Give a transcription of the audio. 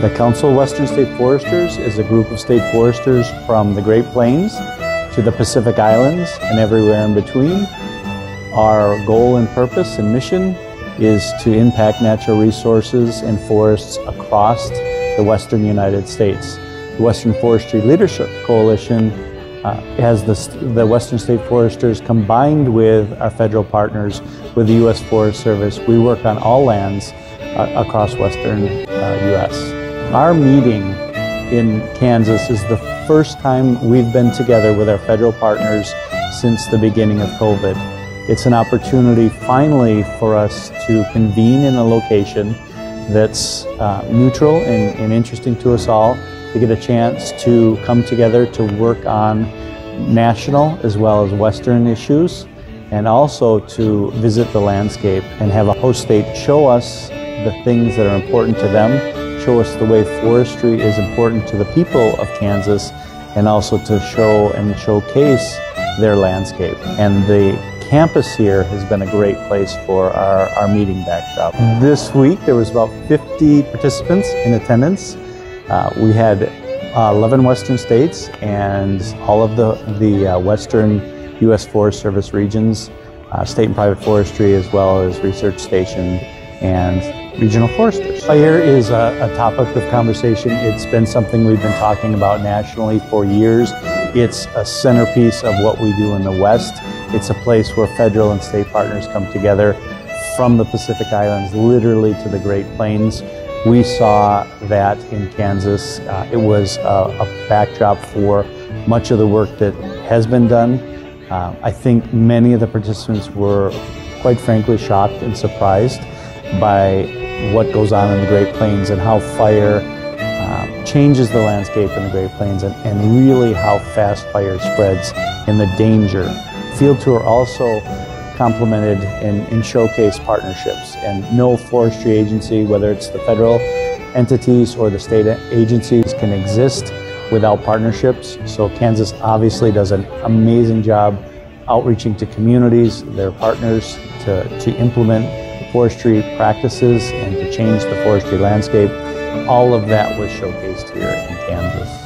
The Council of Western State Foresters is a group of state foresters from the Great Plains to the Pacific Islands and everywhere in between. Our goal and purpose and mission is to impact natural resources and forests across the Western United States. The Western Forestry Leadership Coalition has the Western State Foresters combined with our federal partners with the U.S. Forest Service. We work on all lands across Western U.S. Our meeting in Kansas is the first time we've been together with our federal partners since the beginning of COVID. It's an opportunity finally for us to convene in a location that's neutral and interesting to us all, to get a chance to come together to work on national as well as Western issues, and also to visit the landscape and have a host state show us the things that are important to them, show us the way forestry is important to the people of Kansas, and also to show and showcase their landscape. And the campus here has been a great place for our meeting backdrop. This week there was about 50 participants in attendance. We had 11 Western states and all of the Western U.S. Forest Service regions, state and private forestry, as well as research station and regional foresters. Fire is a topic of conversation. It's been something we've been talking about nationally for years. It's a centerpiece of what we do in the West. It's a place where federal and state partners come together from the Pacific Islands literally to the Great Plains. We saw that in Kansas. It was a backdrop for much of the work that has been done. I think many of the participants were, quite frankly, shocked and surprised by what goes on in the Great Plains and how fire changes the landscape in the Great Plains, and really how fast fire spreads and the danger. Field tour also complemented and showcased partnerships, and no forestry agency, whether it's the federal entities or the state agencies, can exist without partnerships. So Kansas obviously does an amazing job outreaching to communities, their partners, to implement forestry practices and to change the forestry landscape. All of that was showcased here in Kansas.